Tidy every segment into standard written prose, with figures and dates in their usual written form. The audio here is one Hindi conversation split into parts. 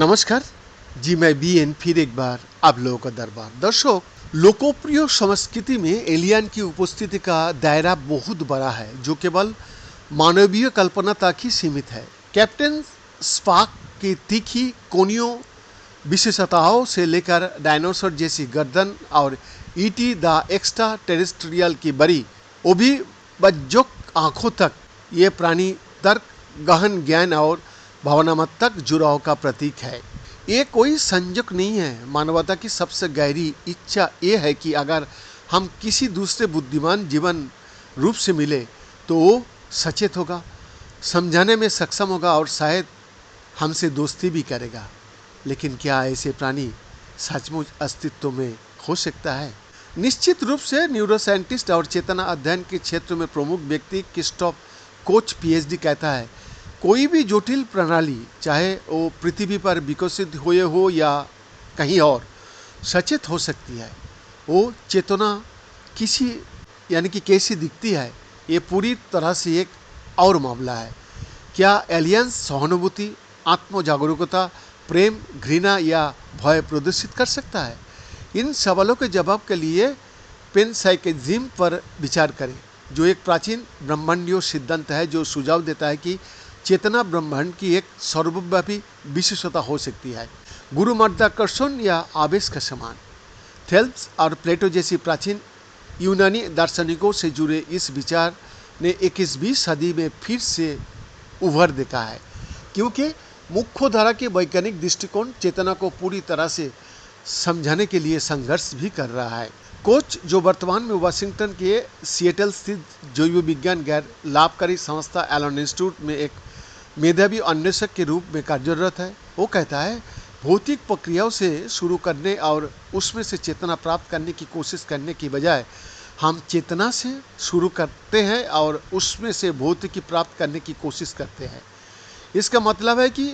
नमस्कार जी, मैं बीएन फिर एक बार आप लोगों का दरबार। दर्शक, लोकप्रिय संस्कृति में एलियन की उपस्थिति का दायरा बहुत बड़ा है, जो केवल मानवीय कल्पना तक ही सीमित है। कैप्टन स्पार्क की तीखी कोनियों विशेषताओं से लेकर डायनासोर जैसी गर्दन और ईटी द एक्स्ट्रा टेरेस्ट्रियल की बड़ी अभिव्यंजक आंखों तक, ये प्राणी तर्क, गहन ज्ञान और भावनात्मक जुड़ाव का प्रतीक है। ये कोई संजोग नहीं है। मानवता की सबसे गहरी इच्छा ये है कि अगर हम किसी दूसरे बुद्धिमान जीवन रूप से मिले तो वो सचेत होगा, समझाने में सक्षम होगा और शायद हमसे दोस्ती भी करेगा। लेकिन क्या ऐसे प्राणी सचमुच अस्तित्व में हो सकता है? निश्चित रूप से न्यूरोसाइंटिस्ट और चेतना अध्ययन के क्षेत्र में प्रमुख व्यक्ति क्रिस्टोफ कोच पीएचडी कहता है, कोई भी जटिल प्रणाली, चाहे वो पृथ्वी पर विकसित हुए हो या कहीं और, सचेत हो सकती है। वो चेतना किसी कि कैसी दिखती है, ये पूरी तरह से एक और मामला है। क्या एलियंस सहानुभूति, आत्म जागरूकता, प्रेम, घृणा या भय प्रदर्शित कर सकता है? इन सवालों के जवाब के लिए पैनसाइकिज्म पर विचार करें, जो एक प्राचीन ब्रह्मांडीय सिद्धांत है जो सुझाव देता है कि चेतना ब्रह्मांड की एक सर्वव्यापी विशेषता हो सकती है, गुरुमध्याकर्षण या आवेश का समान। थेल्स और प्लेटो जैसी प्राचीन यूनानी दार्शनिकों से जुड़े इस विचार ने 21वीं सदी में फिर से उभर देखा है, क्योंकि मुख्यधारा के वैज्ञानिक दृष्टिकोण चेतना को पूरी तरह से समझाने के लिए संघर्ष भी कर रहा है। कोच, जो वर्तमान में वाशिंगटन के सिएटल स्थित जैव विज्ञान गैर लाभकारी संस्था एलन इंस्टीट्यूट में एक मेधावी अन्वेषक के रूप में कार्यरत है, वो कहता है, भौतिक प्रक्रियाओं से शुरू करने और उसमें से चेतना प्राप्त करने की कोशिश करने की बजाय हम चेतना से शुरू करते हैं और उसमें से भौतिकी प्राप्त करने की कोशिश करते हैं। इसका मतलब है कि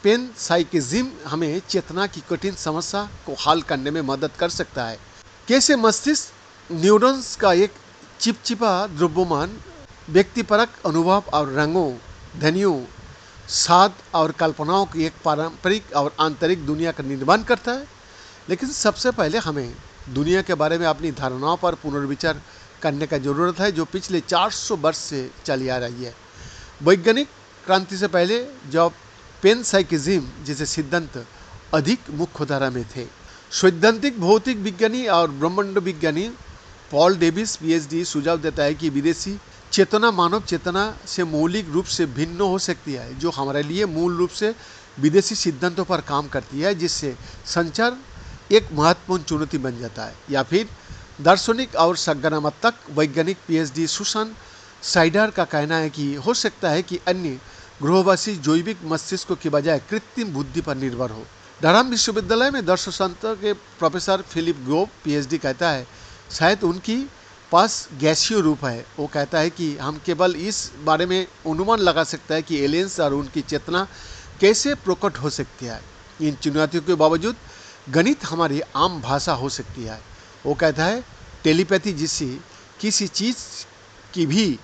पैनसाइकिज्म हमें चेतना की कठिन समस्या को हल करने में मदद कर सकता है। कैसे मस्तिष्क न्यूरॉन्स का एक चिपचिपा द्रव्यमान व्यक्तिपरक अनुभव और रंगों, ध्वनियों, स्वाद और कल्पनाओं की एक पारंपरिक और आंतरिक दुनिया का निर्माण करता है। लेकिन सबसे पहले हमें दुनिया के बारे में अपनी धारणाओं पर पुनर्विचार करने का जरूरत है, जो पिछले 400 वर्ष से चली आ रही है। वैज्ञानिक क्रांति से पहले जब पैनसाइकिज्म जैसे सिद्धांत अधिक मुख्यधारा में थे, सैद्धांतिक भौतिक विज्ञानी और ब्रह्मांड विज्ञानी पॉल डेविस पीएचडी सुझाव देता है कि विदेशी चेतना मानव चेतना से मौलिक रूप से भिन्न हो सकती है, जो हमारे लिए मूल रूप से विदेशी सिद्धांतों पर काम करती है, जिससे संचार एक महत्वपूर्ण चुनौती बन जाता है। या फिर दार्शनिक और संज्ञानात्मक वैज्ञानिक पीएचडी सुसान साइडर का कहना है कि हो सकता है कि अन्य ग्रहवासी जैविक मस्तिष्क के बजाय कृत्रिम बुद्धि पर निर्भर हो। डरहम विश्वविद्यालय में दर्शनशास्त्र के प्रोफेसर फिलिप ग्रोव पीएचडी कहता है, शायद उनकी पास गैसीय रूप है। वो कहता है कि हम केवल इस बारे में अनुमान लगा सकते हैं कि एलियंस और उनकी चेतना कैसे प्रकट हो सकती है। इन चुनौतियों के बावजूद गणित हमारी आम भाषा हो सकती है। वो कहता है, टेलीपैथी जैसी किसी चीज़ की भी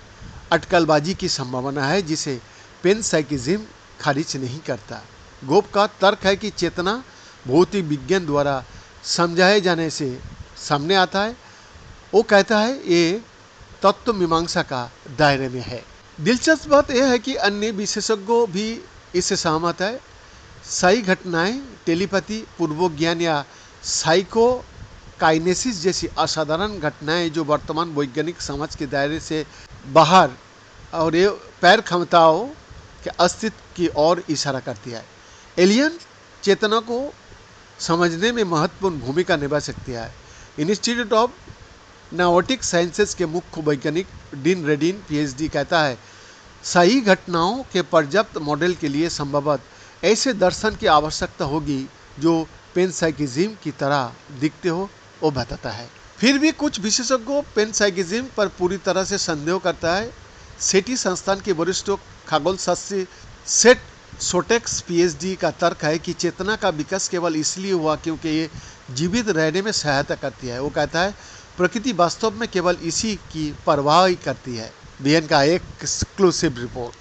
अटकलबाजी की संभावना है, जिसे पैनसाइकिज्म खारिज नहीं करता। गोप का तर्क है कि चेतना भौतिक विज्ञान द्वारा समझाए जाने से सामने आता है। वो कहता है, ये तत्व मीमांसा का दायरे में है। दिलचस्प बात यह है कि अन्य विशेषज्ञों भी इससे सहमत है। सही घटनाएं, टेलीपैथी, पूर्वज्ञान या साइकोकाइनेसिस जैसी असाधारण घटनाएं जो वर्तमान वैज्ञानिक समझ के दायरे से बाहर और ये पैर क्षमताओं के अस्तित्व की ओर इशारा करती है। एलियन चेतना को समझने में महत्वपूर्ण भूमिका निभा सकती है। इंस्टीट्यूट ऑफ नायोटिक साइंसेस के मुख्य वैज्ञानिक डीन रेडिन पीएचडी कहता है, सही घटनाओं के पर्याप्त मॉडल के लिए संभवतः ऐसे दर्शन की आवश्यकता होगी जो पैनसाइकिज्म की तरह दिखते हो, वो बताता है। फिर भी कुछ विशेषज्ञों पैनसाइकिज्म पर पूरी तरह से संदेह करता है। सेटी संस्थान के वरिष्ठ खगोलशास्त्री सेट सोटेक्स पीएचडी का तर्क है कि चेतना का विकास केवल इसलिए हुआ क्योंकि ये जीवित रहने में सहायता करती है। वो कहता है, प्रकृति वास्तव में केवल इसी की परवाह ही करती है। बीएन का एक एक्सक्लूसिव रिपोर्ट।